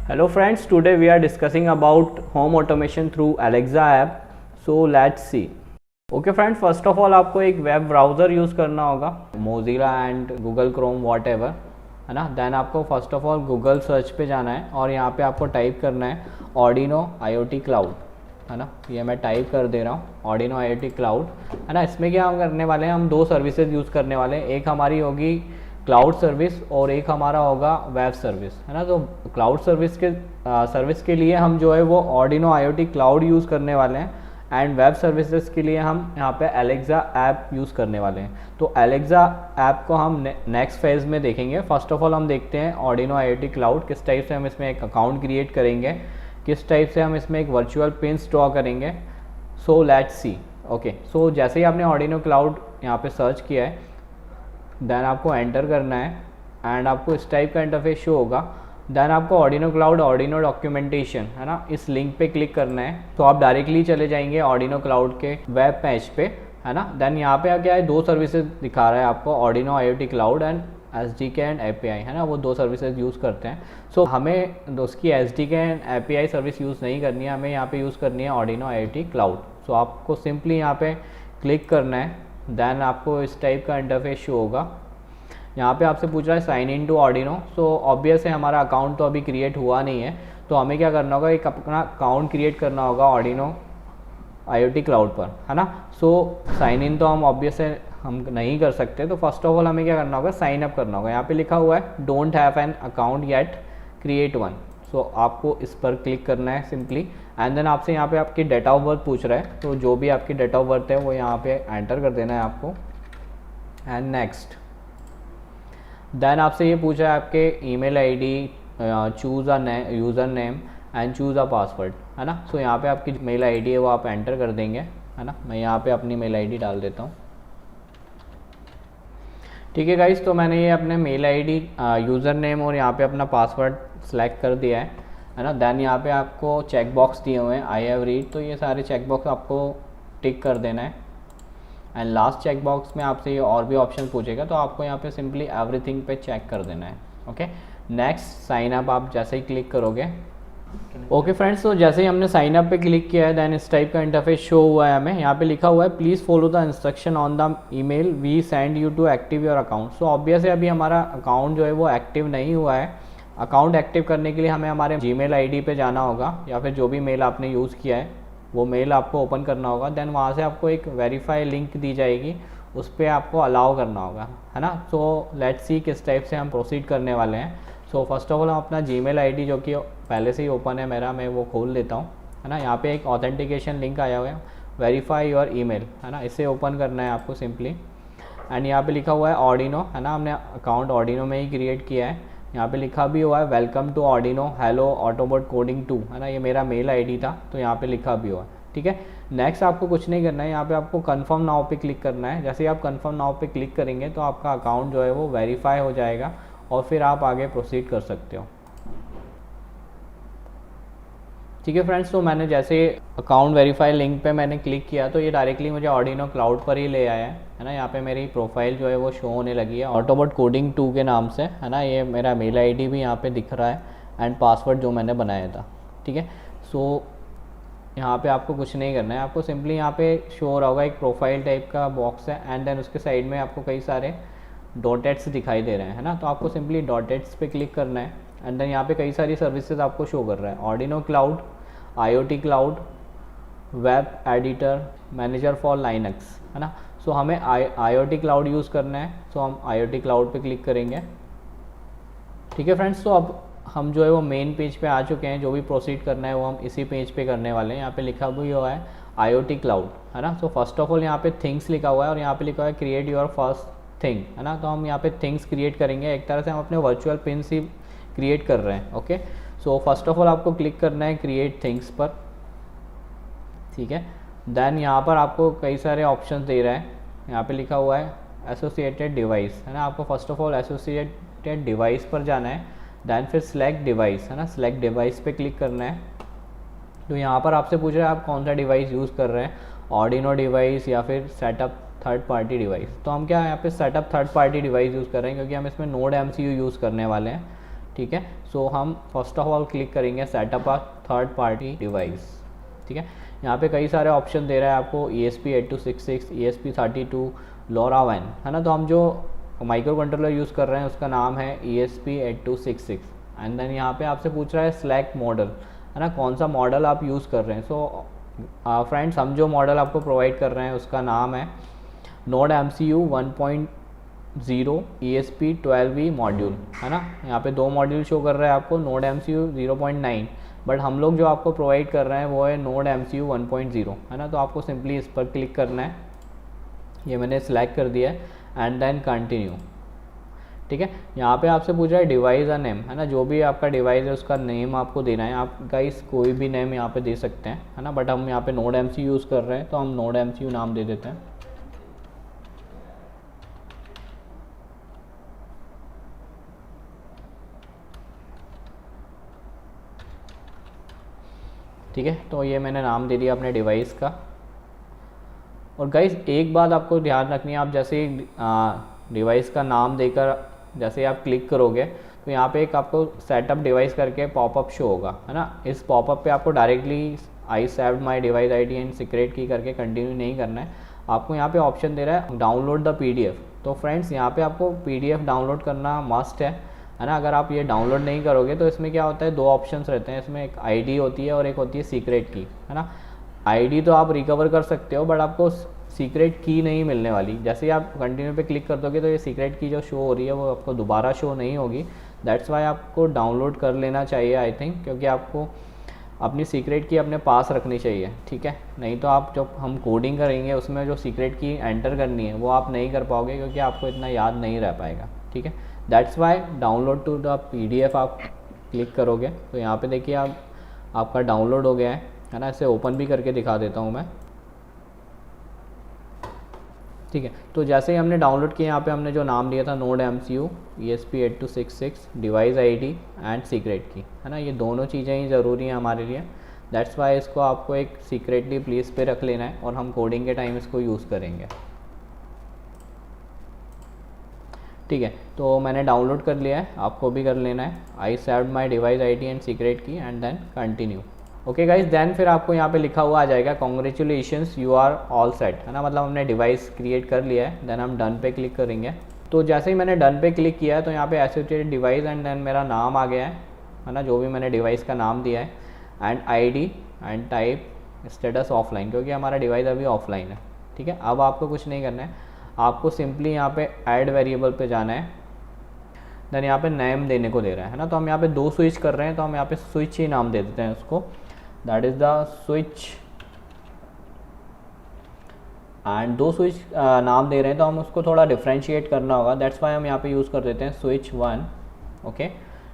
Hello friends, today we are discussing about home automation through Alexa app. So let's see. Okay friends, first of all आपको एक web browser use करना होगा, Mozilla and Google Chrome whatever, है ना। Then आपको first of all Google search पे जाना है और यहाँ पे आपको टाइप करना है Arduino IoT Cloud, है ना। ये मैं टाइप कर दे रहा हूँ Arduino IoT Cloud, है ना। इसमें क्या हम करने वाले हैं, हम दो सर्विसेज यूज़ करने वाले हैं। एक हमारी होगी क्लाउड सर्विस और एक हमारा होगा वेब सर्विस, है ना। तो क्लाउड सर्विस के लिए हम जो है वो Arduino IoT Cloud यूज़ करने वाले हैं एंड वेब सर्विसेज के लिए हम यहाँ पे Alexa ऐप यूज़ करने वाले हैं। तो Alexa ऐप को हम नेक्स्ट फेज़ में देखेंगे। फर्स्ट ऑफ ऑल हम देखते हैं Arduino IoT Cloud, किस टाइप से हम इसमें एक अकाउंट क्रिएट करेंगे, किस टाइप से हम इसमें एक वर्चुअल पिन्स ड्रॉ करेंगे। So let's see. ओके, सो जैसे ही आपने Arduino Cloud यहाँ पे सर्च किया है, देन आपको एंटर करना है एंड आपको इस टाइप का इंटरफेस शो होगा। देन आपको Arduino Cloud Arduino डॉक्यूमेंटेशन, है ना, इस लिंक पे क्लिक करना है तो आप डायरेक्टली चले जाएंगे Arduino Cloud के वेब पेज पे, है ना। देन यहाँ पे क्या है, दो सर्विसेज दिखा रहा है आपको, Arduino IoT Cloud and SDK and API, है ना। वो दो सर्विसेज यूज़ करते हैं। सो हमें उसकी SDK and API service use नहीं करनी है, हमें यहाँ पे यूज़ करनी है Arduino IoT Cloud। सो आपको सिंपली यहाँ पे क्लिक करना है, देन आपको इस टाइप का इंटरफेस शो होगा। यहाँ पे आपसे पूछ रहा है sign in to Arduino। So obvious है हमारा अकाउंट तो अभी क्रिएट हुआ नहीं है, तो हमें क्या करना होगा, एक अपना अकाउंट क्रिएट करना होगा Arduino IoT Cloud पर, है ना। सो साइन इन तो हम ऑब्वियस है हम नहीं कर सकते, तो फर्स्ट ऑफ ऑल हमें क्या करना होगा, साइन अप करना होगा। यहाँ पे लिखा हुआ है don't have an account yet, create one. So आपको इस पर क्लिक करना है सिंपली एंड देन आपसे यहाँ पे आपकी डेट ऑफ बर्थ पूछ रहा है, तो जो भी आपकी डेट ऑफ बर्थ है वो यहाँ पे एंटर कर देना है आपको एंड नेक्स्ट। देन आपसे ये पूछा है आपके email ID, choose a user name and choose a password, है ना। सो यहाँ पे आपकी मेल आईडी है वो आप एंटर कर देंगे, है ना। मैं यहाँ पे अपनी मेल आईडी डाल देता हूँ। ठीक है गाइस, तो मैंने ये अपने मेल आईडी, यूज़र नेम और यहाँ पे अपना पासवर्ड सेलेक्ट कर दिया है ना। देन यहाँ पे आपको चेक बॉक्स दिए हुए हैं आई हैव रीड, तो ये सारे चेक बॉक्स आपको टिक कर देना है एंड लास्ट चेक बॉक्स में आपसे ये और भी ऑप्शन पूछेगा, तो आपको यहाँ पे सिंपली एवरीथिंग पे चेक कर देना है। ओके, नेक्स्ट साइन अप आप जैसे ही क्लिक करोगे। ओके फ्रेंड्स, तो जैसे ही हमने साइन अप पे क्लिक किया है, देन इस टाइप का इंटरफेस शो हुआ है हमें। यहाँ पे लिखा हुआ है please follow the instruction on the email we send you to active your account. So obvious है अभी हमारा अकाउंट जो है वो एक्टिव नहीं हुआ है। अकाउंट एक्टिव करने के लिए हमें हमारे जीमेल आईडी पे जाना होगा या फिर जो भी मेल आपने यूज़ किया है वो मेल आपको ओपन करना होगा। देन वहाँ से आपको एक वेरीफाई लिंक दी जाएगी, उस पर आपको अलाउ करना होगा, है ना। सो लेट्स सी किस टाइप से हम प्रोसीड करने वाले हैं। सो फर्स्ट ऑफ ऑल हम अपना जीमेल आईडी जो कि पहले से ही ओपन है मेरा, मैं वो खोल लेता हूँ, है ना। यहाँ पे एक ऑथेंटिकेशन लिंक आया हुआ है, वेरीफाई योर ईमेल, है ना। इसे ओपन करना है आपको सिंपली एंड यहाँ पे लिखा हुआ है Arduino, है ना। हमने अकाउंट Arduino में ही क्रिएट किया है। यहाँ पे लिखा भी हुआ है welcome to Arduino hello Autobot coding 2, है ना। ये मेरा मेल आईडी था तो यहाँ पे लिखा भी हुआ है। ठीक है, नेक्स्ट आपको कुछ नहीं करना है, यहाँ पे आपको कंफर्म नाउ पे क्लिक करना है। जैसे ही आप कंफर्म नाउ पे क्लिक करेंगे तो आपका अकाउंट जो है वो वेरीफाई हो जाएगा और फिर आप आगे प्रोसीड कर सकते हो। ठीक है फ्रेंड्स, तो मैंने जैसे अकाउंट वेरीफाई लिंक पे मैंने क्लिक किया तो ये डायरेक्टली मुझे Arduino Cloud पर ही ले आया है ना। यहाँ पे मेरी प्रोफाइल जो है वो शो होने लगी है ऑटोबॉट कोडिंग 2 के नाम से, है ना। ये मेरा मेल आईडी भी यहाँ पे दिख रहा है एंड पासवर्ड जो मैंने बनाया था। ठीक है, सो यहाँ पे आपको कुछ नहीं करना है, आपको सिंपली यहाँ पे शो हो रहा होगा एक प्रोफाइल टाइप का बॉक्स है एंड देन उसके साइड में आपको कई सारे डॉटेट्स दिखाई दे रहे हैं, है ना। तो आपको सिंपली डॉटेट्स पे क्लिक करना है एंड देन यहाँ पे कई सारी सर्विसेज आपको शो कर रहा है, Arduino Cloud, IoT Cloud, web editor, manager for Linux, है ना। सो हमें IoT Cloud यूज़ करना है, सो हम IoT Cloud पे क्लिक करेंगे। ठीक है फ्रेंड्स, तो अब हम जो है वो मेन पेज पे आ चुके हैं। जो भी प्रोसीड करना है वो हम इसी पेज पे करने वाले हैं। यहाँ पे लिखा भी हुआ है IoT Cloud, है ना। सो फर्स्ट ऑफ ऑल यहाँ पे थिंग्स लिखा हुआ है और यहाँ पे लिखा हुआ है क्रिएट योर फर्स्ट थिंग, है ना। तो हम यहाँ पे थिंग्स क्रिएट करेंगे, एक तरह से हम अपने वर्चुअल पिन्स ही क्रिएट कर रहे हैं। Okay, so first of all आपको क्लिक करना है क्रिएट थिंग्स पर। ठीक है, देन यहाँ पर आपको कई सारे ऑप्शन दे रहा है। यहाँ पे लिखा हुआ है एसोसिएटेड डिवाइस, है ना। आपको first of all associated device पर जाना है, देन फिर सिलेक्ट डिवाइस, है ना। सिलेक्ट डिवाइस पे क्लिक करना है। तो यहाँ पर आपसे पूछ रहा है आप कौन सा डिवाइस यूज़ कर रहे हैं, Arduino डिवाइस या फिर सेटअप थर्ड पार्टी डिवाइस। तो हम क्या यहाँ पे setup third party device use कर रहे हैं क्योंकि हम इसमें नोड MCU यूज़ करने वाले हैं। ठीक है, सो हम फर्स्ट ऑफ ऑल क्लिक करेंगे setup a third party device. ठीक है, यहाँ पे कई सारे ऑप्शन दे रहा है आपको, ESP8266, ESP32, LoRaWAN, है ना। तो हम जो माइक्रो कंट्रोलर यूज़ कर रहे हैं उसका नाम है ESP8266। एंड देन यहाँ पे आपसे पूछ रहा है सिलेक्ट मॉडल, है ना, कौन सा मॉडल आप यूज़ कर रहे हैं। सो फ्रेंड्स, हम जो मॉडल आपको प्रोवाइड कर रहे हैं उसका नाम है नोड MCU 1.0 ESP12E मॉड्यूल, है ना। यहाँ पे 2 मॉड्यूल शो कर रहा है आपको, नोड MCU 0.9, बट हम लोग जो आपको प्रोवाइड कर रहे हैं वो है नोड MCU 1.0, है ना। तो आपको सिंपली इस पर क्लिक करना है, ये मैंने सिलेक्ट कर दिया है, एंड देन कंटिन्यू। ठीक है, यहाँ पे आपसे पूछ रहा है डिवाइस नेम, है ना, जो भी आपका डिवाइस है उसका नेम आपको देना है। आप गाइस कोई भी नेम यहाँ पे दे सकते हैं, है ना, बट हम यहाँ पे नोड MCU यूज़ कर रहे हैं तो हम नोड MCU नाम दे देते हैं। ठीक है, तो ये मैंने नाम दे दिया अपने डिवाइस का। और गाइस एक बात आपको ध्यान रखनी है, आप जैसे डिवाइस का नाम देकर जैसे आप क्लिक करोगे तो यहाँ पे एक आपको सेटअप डिवाइस करके पॉपअप शो होगा, है ना। इस पॉपअप पे आपको directly I saved my device ID and secret की करके कंटिन्यू नहीं करना है। आपको यहाँ पे ऑप्शन दे रहा है डाउनलोड द PDF। तो फ्रेंड्स, यहाँ पे आपको PDF डाउनलोड करना मस्ट है ना। अगर आप ये डाउनलोड नहीं करोगे तो इसमें क्या होता है, 2 ऑप्शंस रहते हैं इसमें, एक ID होती है और एक होती है सीक्रेट की, है ना। ID तो आप रिकवर कर सकते हो, बट आपको सीक्रेट की नहीं मिलने वाली। जैसे ही आप कंटिन्यू पे क्लिक कर दोगे तो ये सीक्रेट की जो शो हो रही है वो आपको दोबारा शो नहीं होगी। दैट्स वाई आपको डाउनलोड कर लेना चाहिए आई थिंक, क्योंकि आपको अपनी सीक्रेट की अपने पास रखनी चाहिए। ठीक है, नहीं तो आप जब हम कोडिंग करेंगे उसमें जो सीक्रेट की एंटर करनी है वो आप नहीं कर पाओगे, क्योंकि आपको इतना याद नहीं रह पाएगा। ठीक है, that's why download to the PDF आप क्लिक करोगे तो यहाँ पे देखिए आपका डाउनलोड हो गया है ना। इसे ओपन भी करके दिखा देता हूँ मैं। ठीक है, तो जैसे ही हमने डाउनलोड किया, यहाँ पे हमने जो नाम दिया था node MCU ESP8266 device ID and secret की, है ना, ये दोनों चीज़ें ही ज़रूरी हैं हमारे लिए। दैट्स वाई इसको आपको एक सीक्रेटली प्लेस पे रख लेना है और हम कोडिंग के टाइम इसको यूज़ करेंगे। ठीक है, तो मैंने डाउनलोड कर लिया है, आपको भी कर लेना है। I saved my device ID and secret key and then continue. Okay guys, then फिर आपको यहाँ पे लिखा हुआ आ जाएगा congratulations you are all set, है ना, मतलब हमने डिवाइस क्रिएट कर लिया है। देन हम डन पे क्लिक करेंगे। तो जैसे ही मैंने डन पे क्लिक किया है तो यहाँ पे एसोसिएटेड डिवाइस एंड देन मेरा नाम आ गया है ना, जो भी मैंने डिवाइस का नाम दिया है, and ID and type status offline, क्योंकि हमारा डिवाइस अभी ऑफलाइन है। ठीक है, अब आपको कुछ नहीं करना है, आपको सिंपली यहाँ पे ऐड वेरिएबल पे जाना है। देन यहाँ पे नेम देने को दे रहा है ना, तो हम यहाँ पे 2 स्विच कर रहे हैं तो हम यहाँ पे स्विच ही नाम दे देते हैं उसको, that is the switch. And 2 switch नाम दे रहे हैं तो हम उसको थोड़ा डिफ्रेंशिएट करना होगा, दैट्स वाई हम यहाँ पे यूज़ कर देते हैं switch 1। Okay,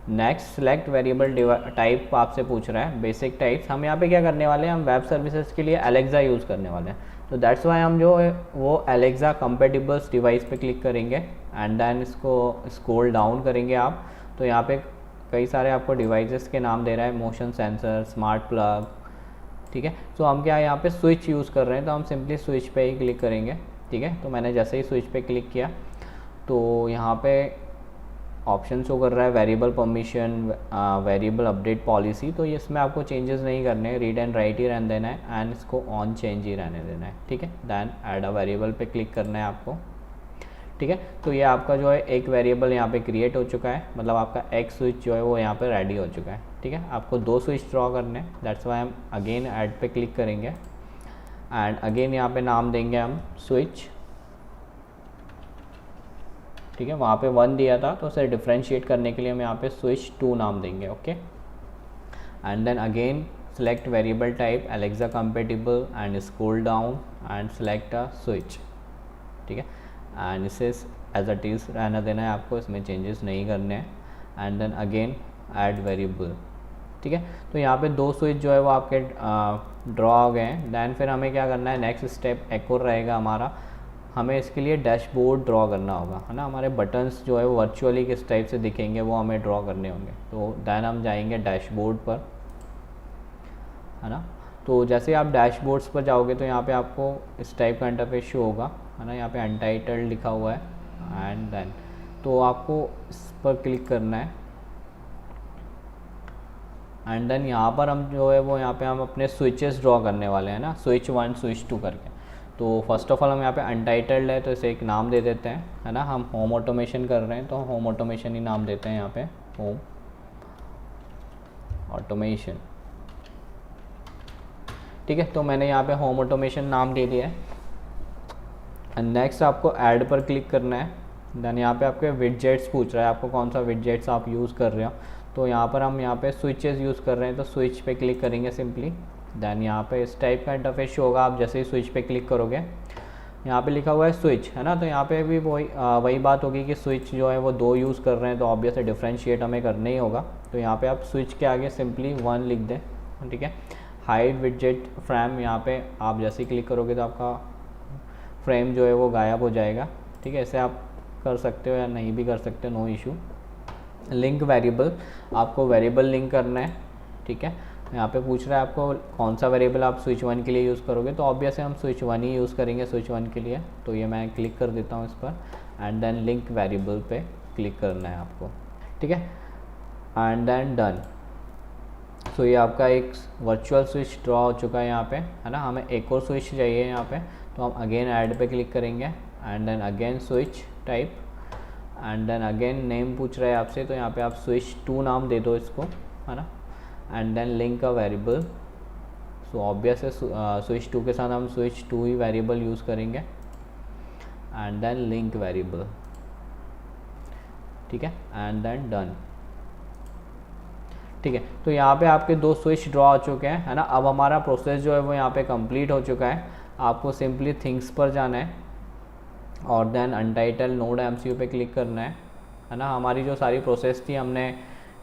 next select variable type आपसे पूछ रहा है, बेसिक टाइप्स। हम यहाँ पे क्या करने वाले हैं, हम वेब सर्विसेज के लिए एलेक्सा यूज़ करने वाले हैं। तो दैट्स वाई हम जो है वो एलेक्सा कंपेटिबल्स डिवाइस पे क्लिक करेंगे एंड देन इसको स्क्रॉल डाउन करेंगे आप, तो यहाँ पे कई सारे आपको डिवाइसेस के नाम दे रहा है, मोशन सेंसर, स्मार्ट प्लग। ठीक है, तो हम क्या यहाँ पे स्विच यूज़ कर रहे हैं तो हम सिंपली स्विच पे ही क्लिक करेंगे। ठीक है, तो मैंने जैसे ही स्विच पे क्लिक किया तो यहाँ पे ऑप्शन शो कर रहा है variable permission, variable update policy. तो ये इसमें आपको चेंजेस नहीं करने हैं, रीड एंड राइट ही रहने देना है एंड इसको ऑन चेंज ही रहने देना है। ठीक है, देन ऐड अ वेरिएबल पे क्लिक करना है आपको। ठीक है, तो ये आपका जो है एक वेरिएबल यहाँ पे क्रिएट हो चुका है, मतलब आपका एक स्विच जो है वो यहाँ पे रेडी हो चुका है। ठीक है, आपको 2 स्विच ड्रॉ करने हैं, दैट्स वाई हम अगेन ऐड पे क्लिक करेंगे एंड अगेन यहाँ पे नाम देंगे हम स्विच। ठीक है, वहाँ पे 1 दिया था तो उसे डिफ्रेंशिएट करने के लिए हम यहाँ पे स्विच 2 नाम देंगे। Okay, and then again select variable type Alexa compatible and scroll down and select a switch. ठीक है, एंड इसे एज अ टीज रहना देना है आपको, इसमें चेंजेस नहीं करने हैं। And then again add variable. ठीक है, तो यहाँ पे 2 स्विच जो है वो आपके ड्रॉ हो गए हैं। दैन फिर हमें क्या करना है, नेक्स्ट स्टेप एक और रहेगा हमारा, हमें इसके लिए डैशबोर्ड ड्रॉ करना होगा, है ना। हमारे बटन्स जो है वो वर्चुअली किस टाइप से दिखेंगे वो हमें ड्रॉ करने होंगे। तो दैन हम जाएंगे डैशबोर्ड पर, है ना। तो जैसे आप डैशबोर्ड्स पर जाओगे तो यहाँ पे आपको इस टाइप का इंटरफेस शो होगा, है ना। यहाँ पे अनटाइटल्ड लिखा हुआ है एंड देन तो आपको इस पर क्लिक करना है। एंड देन यहाँ पर हम जो है वो यहाँ पे हम अपने स्विचेस ड्रॉ करने वाले हैं ना, स्विच 1 स्विच 2 करके। तो फर्स्ट ऑफ ऑल हम यहाँ पे अनटाइटल्ड है तो इसे एक नाम दे देते हैं, है ना। हम होम ऑटोमेशन कर रहे हैं तो होम ऑटोमेशन ही नाम देते हैं यहाँ पे, होम ऑटोमेशन। ठीक है, तो मैंने यहाँ पे होम ऑटोमेशन नाम दे दिया है। एंड नेक्स्ट आपको ऐड पर क्लिक करना है। देन यहाँ पे आपके विडजेट्स पूछ रहा है, आपको कौन सा विडजेट्स आप यूज़ कर रहे हो। तो यहाँ पर हम यहाँ पे स्विचेस यूज़ कर रहे हैं तो स्विच पे क्लिक करेंगे सिंपली। देन यहाँ पे इस टाइप का इंटरफेस शो होगा, आप जैसे ही स्विच पे क्लिक करोगे यहाँ पे लिखा हुआ है स्विच, है ना। तो यहाँ पे भी वही बात होगी कि स्विच जो है वो 2 यूज़ कर रहे हैं तो ऑब्वियसली डिफ्रेंशिएट हमें करना ही होगा। तो यहाँ पे आप स्विच के आगे सिंपली 1 लिख दें, ठीक है। हाइड विडजेट फ्रेम, यहाँ पे आप जैसे ही क्लिक करोगे तो आपका फ्रेम जो है वो गायब हो जाएगा, ठीक है। ऐसे आप कर सकते हो या नहीं भी कर सकते, नो इशू। लिंक वेरिएबल, आपको वेरिएबल लिंक करना है, ठीक है। यहाँ पे पूछ रहा है आपको कौन सा वेरिएबल आप स्विच 1 के लिए यूज़ करोगे, तो ऑब्वियसली हम स्विच 1 ही यूज़ करेंगे स्विच 1 के लिए। तो ये मैं क्लिक कर देता हूँ इस पर एंड देन लिंक वेरिएबल पे क्लिक करना है आपको, ठीक है। And then done. सो ये आपका एक वर्चुअल स्विच ड्रॉ हो चुका है यहाँ पे, है ना। हमें एक और स्विच चाहिए यहाँ पे, तो हम अगेन ऐड पे क्लिक करेंगे and then again switch type and then again name पूछ रहा है आपसे, तो यहाँ पे आप स्विच 2 नाम दे दो इसको, है ना। And then link a variable, so obvious है स्विच 2 के साथ हम स्विच 2 ही वेरिएबल यूज़ करेंगे एंड देन लिंक वेरिएबल, ठीक है। एंड देन डन, ठीक है। तो यहाँ पे आपके 2 स्विच ड्रॉ हो चुके हैं, है ना। अब हमारा प्रोसेस जो है वो यहाँ पे कंप्लीट हो चुका है। आपको सिंपली थिंग्स पर जाना है और देन अनटाइटल नोड एमसीयू पे क्लिक करना है ना। हमारी जो सारी प्रोसेस थी, हमने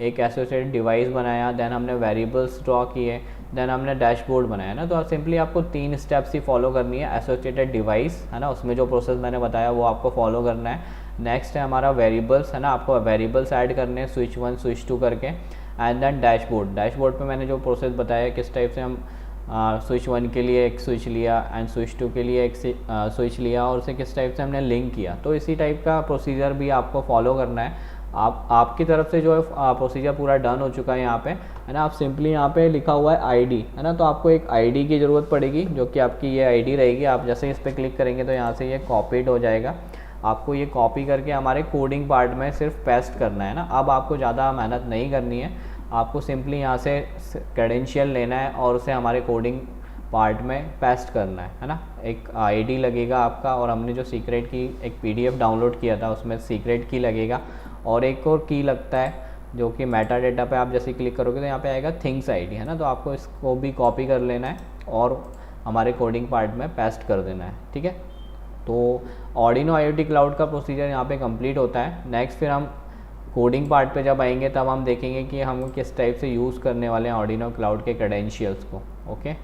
एक एसोसिएटेड डिवाइस बनाया, देन हमने वेरिएबल्स ड्रॉ किए, देन हमने डैशबोर्ड बनाया ना। तो सिंपली आपको 3 स्टेप्स ही फॉलो करनी है। एसोसिएटेड डिवाइस, है ना, उसमें जो प्रोसेस मैंने बताया वो आपको फॉलो करना है। नेक्स्ट है हमारा वेरिएबल्स, है ना, आपको वेरिएबल्स ऐड करने हैं स्विच 1 स्विच 2 करके। एंड देन डैशबोर्ड पे मैंने जो प्रोसेस बताया किस टाइप से हम स्विच 1 के लिए एक स्विच लिया एंड स्विच 2 के लिए एक स्विच लिया और उसे किस टाइप से हमने लिंक किया। तो इसी टाइप का प्रोसीजर भी आपको फॉलो करना है। आपकी तरफ से जो है प्रोसीजर पूरा डन हो चुका है यहाँ पे, है ना। आप सिंपली यहाँ पे लिखा हुआ है आईडी, है ना। तो आपको एक आईडी की ज़रूरत पड़ेगी जो कि आपकी ये आईडी रहेगी। आप जैसे इस पर क्लिक करेंगे तो यहाँ से ये कॉपीड हो जाएगा। आपको ये कॉपी करके हमारे कोडिंग पार्ट में सिर्फ पेस्ट करना है ना। अब आपको ज़्यादा मेहनत नहीं करनी है, आपको सिंपली यहाँ से क्रेडेंशियल लेना है और उसे हमारे कोडिंग पार्ट में पेस्ट करना है ना। एक आईडी लगेगा आपका और हमने जो सीक्रेट की एक पीडीएफ डाउनलोड किया था उसमें सीक्रेट की लगेगा और एक और की लगता है जो कि मेटा डेटा पे आप जैसे क्लिक करोगे तो यहाँ पे आएगा थिंग्स आईडी, है ना। तो आपको इसको भी कॉपी कर लेना है और हमारे कोडिंग पार्ट में पेस्ट कर देना है, ठीक है। तो ऑर्डिनो आईओटी क्लाउड का प्रोसीजर यहाँ पे कंप्लीट होता है। नेक्स्ट फिर हम कोडिंग पार्ट पे जब आएंगे तब हम देखेंगे कि हम किस टाइप से यूज़ करने वाले हैं ऑर्डिनो क्लाउड के क्रेडेंशियल्स को, ओके।